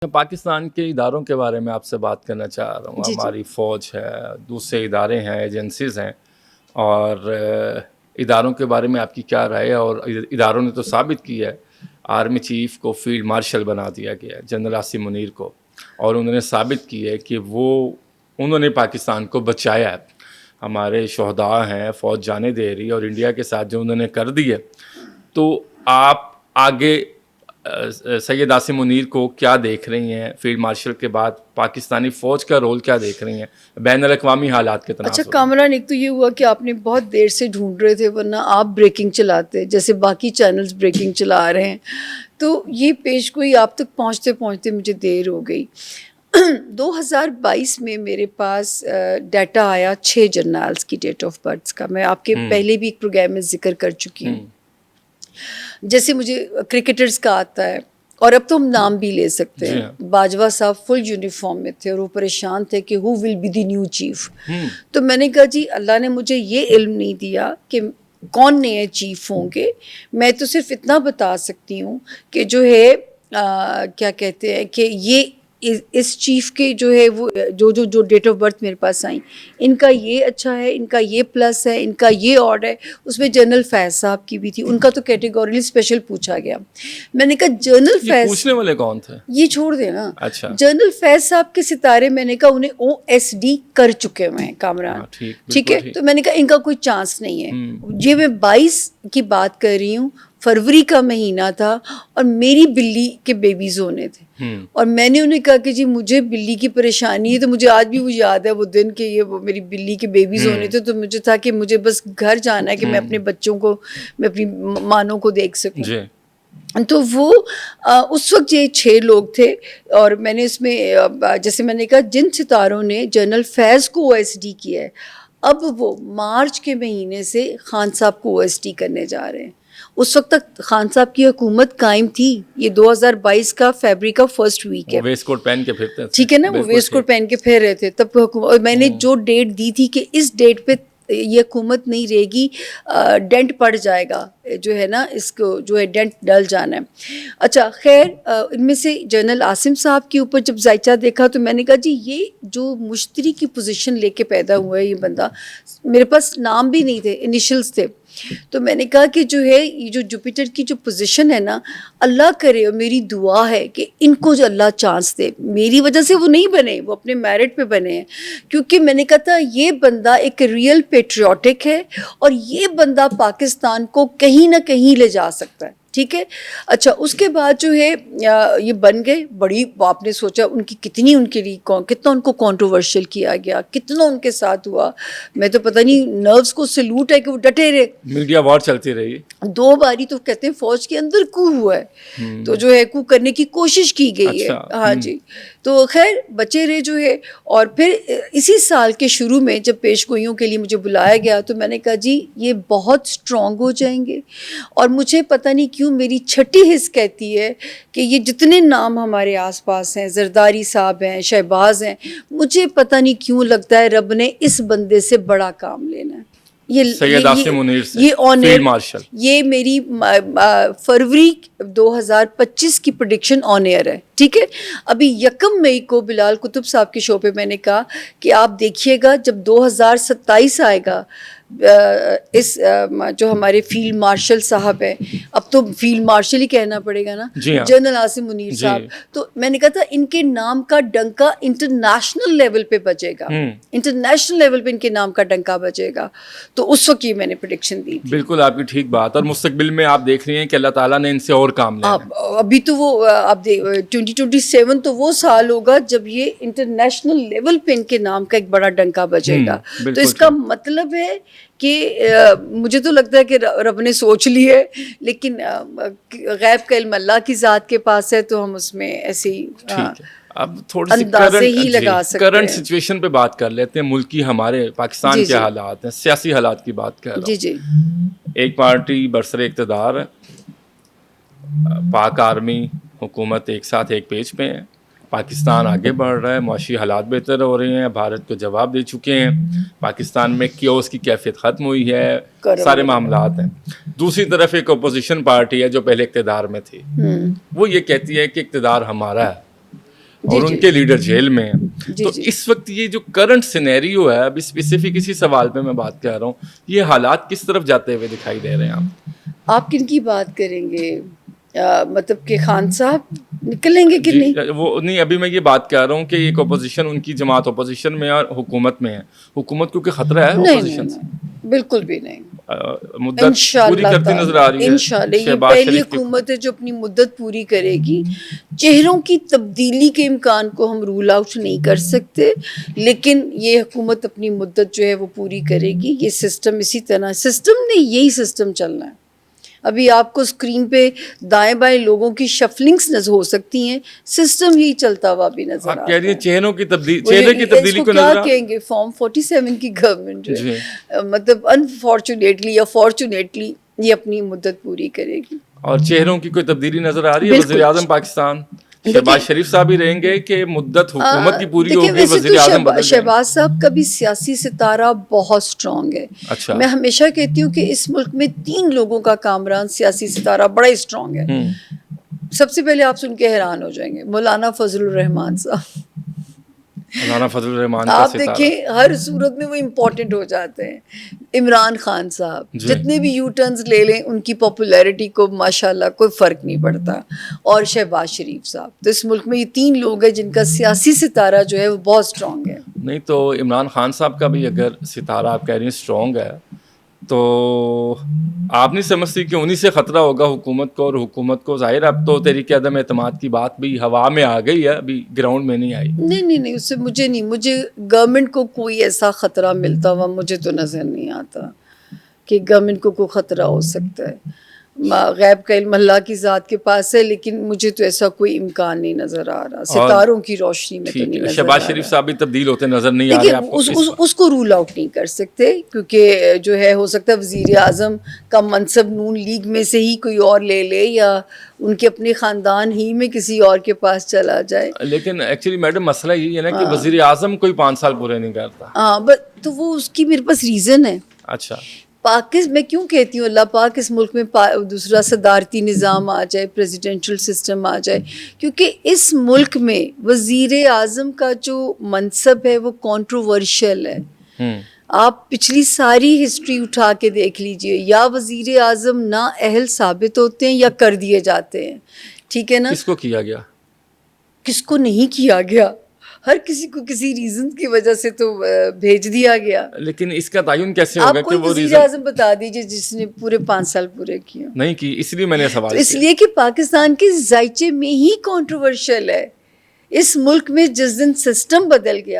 میں پاکستان کے اداروں کے بارے میں آپ سے بات کرنا چاہ رہا ہوں. ہماری فوج ہے، دوسرے ادارے ہیں، ایجنسیز ہیں، اور اداروں کے بارے میں آپ کی کیا رائے ہے؟ اور اداروں نے تو ثابت کیا ہے، آرمی چیف کو فیلڈ مارشل بنا دیا گیا ہے، جنرل عاصم منیر کو، اور انہوں نے ثابت کیا ہے کہ انہوں نے پاکستان کو بچایا ہے. ہمارے شہداء ہیں، فوج جانے دے رہی ہے، اور انڈیا کے ساتھ جو انہوں نے کر دی ہے، تو آپ آگے سید عاصم منیر کو کیا دیکھ رہی ہیں؟ فیلڈ مارشل کے بعد پاکستانی فوج کا رول کیا دیکھ رہی ہیں بین الاقوامی حالات کے تناظر؟ اچھا کامران، ایک تو یہ ہوا کہ آپ نے بہت دیر سے ڈھونڈ رہے تھے، ورنہ آپ بریکنگ چلاتے جیسے باقی چینلز بریکنگ چلا رہے ہیں، تو یہ پیش گوئی آپ تک پہنچتے پہنچتے مجھے دیر ہو گئی. 2022 میں میرے پاس ڈیٹا آیا 6 جرنیلز کی ڈیٹ آف برتھ کا. میں آپ کے پہلے بھی ایک پروگرام میں ذکر کر چکی ہوں. جیسے مجھے کرکٹرز کا آتا ہے، اور اب تو ہم نام بھی لے سکتے ہیں. باجوہ صاحب فل یونیفارم میں تھے اور وہ پریشان تھے کہ who will be the new chief. تو میں نے کہا جی اللہ نے مجھے یہ علم نہیں دیا کہ کون نئے چیف ہوں گے. میں تو صرف اتنا بتا سکتی ہوں کہ جو ہے کیا کہتے ہیں کہ یہ اس چیف کے جو ہے وہ جو ڈیٹ آف برتھ میرے پاس آئیں، ان کا یہ اچھا ہے، ان کا یہ پلس ہے، ان کا یہ آڈ ہے. اس میں جنرل فیض صاحب کی بھی تھی، ان کا تو کیٹیگوریلی اسپیشل پوچھا گیا. میں نے کہا جنرل فیض، پوچھنے والے کون تھے؟ یہ چھوڑ دیں نا. اچھا، جنرل فیض صاحب کے ستارے میں نے کہا انہیں OSD کر چکے ہوئے ہیں کامران، ٹھیک ہے. تو میں نے کہا ان کا کوئی چانس نہیں ہے. یہ میں 22 کی بات کر رہی ہوں، فروری کا مہینہ تھا، اور میری بلی کے بیبیز ہونے تھے. اور میں نے انہیں کہا کہ جی مجھے بلی کی پریشانی ہے. تو مجھے آج بھی وہ یاد ہے وہ دن کہ یہ میری بلی کے بیبیز ہونے تھے. تو مجھے تھا کہ مجھے بس گھر جانا ہے کہ میں اپنے بچوں کو، میں اپنی مانوں کو دیکھ سکوں. تو وہ اس وقت یہ 6 لوگ تھے. اور میں نے اس میں جیسے میں نے کہا جن ستاروں نے جنرل فیض کو OSD کیا ہے، اب وہ مارچ کے مہینے سے خان صاحب کو OSD کرنے جا رہے ہیں. اس وقت تک خان صاحب کی حکومت قائم تھی. یہ 2022 کا فیبری کا فرسٹ ویک ہے. ویسٹ کوٹ پہن کے پھرتے تھے، ٹھیک ہے نا، وہ ویسٹ کوٹ پہن کے پھر رہے تھے تب حکومت. اور میں نے جو ڈیٹ دی تھی کہ اس ڈیٹ پہ یہ حکومت نہیں رہے گی، ڈینٹ پڑ جائے گا، جو ہے نا اس کو جو ہے ڈینٹ ڈل جانا ہے. اچھا خیر، ان میں سے جنرل عاصم صاحب کے اوپر جب ذائچہ دیکھا تو میں نے کہا جی یہ جو مشتری کی پوزیشن لے کے پیدا ہوا ہے یہ بندہ، میرے پاس نام بھی نہیں تھے، انیشلز تھے. تو میں نے کہا کہ جو ہے یہ جو جوپیٹر کی جو پوزیشن ہے نا، اللہ کرے، اور میری دعا ہے کہ ان کو جو اللہ چانس دے. میری وجہ سے وہ نہیں بنے، وہ اپنے میرٹ پہ بنے ہیں. کیونکہ میں نے کہا تھا یہ بندہ ایک ریئل پیٹریوٹک ہے، اور یہ بندہ پاکستان کو کہیں نہ کہیں لے جا سکتا ہے. ٹھیک ہے. اچھا اس کے بعد جو ہے یہ بن گئے. بڑی آپ نے سوچا ان کی کتنی، ان کے لیے کتنا ان کو کنٹروورشل کیا گیا، کتنا ان کے ساتھ ہوا. میں تو پتہ نہیں، نروز کو سلوٹ ہے کہ وہ ڈٹے رہے. میڈیا وار چلتی رہی 2 باری تو کہتے ہیں فوج کے اندر کو ہوا ہے، تو جو ہے کو کرنے کی کوشش کی گئی ہے. ہاں جی. تو خیر بچے رہے جو ہے. اور پھر اسی سال کے شروع میں جب پیش گوئیوں کے لیے مجھے بلایا گیا تو میں نے کہا جی یہ بہت اسٹرانگ ہو جائیں گے. اور مجھے پتہ نہیں کیوں میری چھٹی حص کہتی ہے کہ یہ جتنے نام ہمارے آس پاس ہیں، زرداری صاحب ہیں، شہباز ہیں، مجھے پتہ نہیں کیوں لگتا ہے رب نے اس بندے سے بڑا کام لینا ہے. سید عاصم منیر سے فیلڈ مارشل. یہ میری فروری 2025 کی پریڈکشن آن ایئر ہے. ٹھیک ہے. ابھی 1 مئی کو بلال کتب صاحب کے شو پہ میں نے کہا کہ آپ دیکھیے گا جب 2027 آئے گا، اس جو ہمارے فیلڈ مارشل صاحب ہیں، اب تو فیلڈ مارشل ہی کہنا پڑے گا نا، جنرل عاصم منیر صاحب. تو میں نے کہا تھا ان کے نام کا ڈنکا انٹرنیشنل لیول پہ بجے گا، انٹرنیشنل لیول پہ ان کے نام کا ڈنکا بجے گا. تو اس وقت یہ میں نے پریڈکشن دی. بالکل آپ کی ٹھیک بات. اور مستقبل میں آپ دیکھ رہی ہیں کہ اللہ تعالیٰ نے ان سے اور کام لیا. ابھی تو وہ اب 2027 تو وہ سال ہوگا جب یہ انٹرنیشنل لیول پہ ان کے نام کا ایک بڑا ڈنکا بجے گا. تو اس کا مطلب ہے کہ مجھے تو لگتا ہے کہ رب نے سوچ لی ہے، لیکن غیب کا علم اللہ کی ذات کے پاس ہے، تو ہم اس میں ایسے ہی اب تھوڑی سی کرنٹ سچویشن پہ بات کر لیتے ہیں. ملکی ہمارے پاکستان کے حالات ہیں، سیاسی حالات کی بات کر رہا ہوں. جی ایک پارٹی برسر اقتدار ہے، پاک آرمی حکومت ایک ساتھ ایک پیج پہ ہیں. پاکستان آگے بڑھ رہا ہے، معاشی حالات بہتر ہو رہے ہیں، بھارت کو جواب دے چکے ہیں، پاکستان میں کیوس کی کیفیت ختم ہوئی ہے، سارے معاملات ہیں. دوسری طرف ایک اپوزیشن پارٹی ہے جو پہلے اقتدار میں تھی، وہ یہ کہتی ہے کہ اقتدار ہمارا ہے، اور ان کے لیڈر جیل میں ہیں. تو اس وقت یہ جو کرنٹ سینیریو ہے, ابھی اسپیسیفک اسی سوال پہ میں بات کر رہا ہوں, یہ حالات کس طرف جاتے ہوئے دکھائی دے رہے ہیں آپ کن کی بات کریں گے؟ مطلب کہ خان صاحب نکلیں گے کہ نہیں؟ وہ نہیں, ابھی میں یہ بات کر رہا ہوں کہ ایک اپوزیشن, ان کی جماعت اپوزیشن میں اور حکومت میں ہے. حکومت کو کوئی خطرہ ہے اپوزیشن سے؟ بالکل بھی نہیں. مدت پوری کرتی نظر آ رہی ہے. انشاءاللہ یہ پہلی حکومت ہے جو اپنی مدت پوری کرے گی. چہروں کی تبدیلی کے امکان کو ہم رول آؤٹ نہیں کر سکتے, لیکن یہ حکومت اپنی مدت جو ہے وہ پوری کرے گی. یہ سسٹم اسی طرح, سسٹم نہیں, یہی سسٹم چلنا ہے. ابھی آپ کو اسکرین پہ دائیں بائیں لوگوں کی شفلنگز ہو سکتی ہیں, سسٹم ہی چلتا ہوا بھی نظر آتا ہے. آپ کہہ رہی ہیں چہروں کی تبدیلی, چہرے کی تبدیلی کو نظر کیا کہیں گے؟ فارم 47 کی گورنمنٹ جو ہے, مطلب انفارچونیٹلی یا فارچونیٹلی یہ اپنی مدت پوری کرے گی. اور چہروں کی کوئی تبدیلی نظر آ رہی ہے؟ وزیر اعظم پاکستان شہباز شریف صاحب ہی رہیں گے کہ مدت حکومت کی پوری ہوگی, وزیر اعظم بدل جائیں گے؟ شہباز صاحب کا بھی سیاسی ستارہ بہت اسٹرانگ ہے. اچھا, میں ہمیشہ کہتی ہوں کہ اس ملک میں 3 لوگوں کا کامران سیاسی ستارہ بڑا ہی اسٹرانگ ہے. سب سے پہلے آپ سن کے حیران ہو جائیں گے, مولانا فضل الرحمان صاحب. مولانا فضل الرحمان کا آپ ستارہ دیکھیں ہر صورت میں وہ امپورٹنٹ ہو جاتے ہیں. عمران خان صاحب, جتنے بھی یو ٹرنز لے لیں ان کی پاپولیرٹی کو ماشاءاللہ کوئی فرق نہیں پڑتا. اور شہباز شریف صاحب. تو اس ملک میں یہ 3 لوگ ہیں جن کا سیاسی ستارہ جو ہے وہ بہت اسٹرانگ ہے. نہیں تو عمران خان صاحب کا بھی اگر ستارہ آپ کہہ رہی ہیں اسٹرانگ ہے, تو آپ نہیں سمجھتی کہ انہی سے خطرہ ہوگا حکومت کو, اور حکومت کو ظاہر اب تو تحریک عدم اعتماد کی بات بھی ہوا میں آ گئی ہے, ابھی گراؤنڈ میں نہیں آئی. نہیں اس سے مجھے گورنمنٹ کو کوئی ایسا خطرہ ملتا ہوا مجھے تو نظر نہیں آتا کہ گورنمنٹ کو کوئی خطرہ ہو سکتا ہے. غیب کا علم اللہ کی ذات کے پاس ہے, لیکن مجھے تو ایسا کوئی امکان نہیں نظر آ رہا. ستاروں کی روشنی میں تو نہیں نظر آ رہا. شہباز شریف صاحب بھی تبدیل ہوتے نظر نہیں آ رہے آپ کو؟ اس کو رول آؤٹ نہیں کر سکتے, کیونکہ جو ہے ہو سکتا ہے وزیر اعظم کا منصب نون لیگ میں سے ہی کوئی اور لے لے, یا ان کے اپنے خاندان ہی میں کسی اور کے پاس چلا جائے. لیکن ایکچولی میڈم مسئلہ یہ ہے نا کہ وزیر اعظم کوئی 5 سال پورے نہیں کرتا. ہاں, تو وہ اس کی میرے پاس ریزن ہے. اچھا, میں کیوں کہتی ہوں اللہ پاک اس ملک میں دوسرا صدارتی نظام آ جائے, پریزیڈنشل سسٹم آ جائے, کیونکہ اس ملک میں وزیر اعظم کا جو منصب ہے وہ کنٹروورشل ہے. آپ پچھلی ساری ہسٹری اٹھا کے دیکھ لیجئے, یا وزیر اعظم نااہل ثابت ہوتے ہیں یا کر دیے جاتے ہیں. ٹھیک ہے نا؟ کس کو کیا گیا, کس کو نہیں کیا گیا؟ ہر کسی کو کسی ریزن کی وجہ سے تو بھیج دیا گیا. لیکن اس کا تعین کیسے ہوگا کہ وہ وزیر اعظم بتا دیجئے جس نے پورے 5 سال پورے کیے؟ نہیں کی, اس لیے میں نے سوال اس لیے کہ پاکستان کے ذائچے میں ہی کنٹروورشل ہے. اس ملک میں جس دن سسٹم بدل گیا,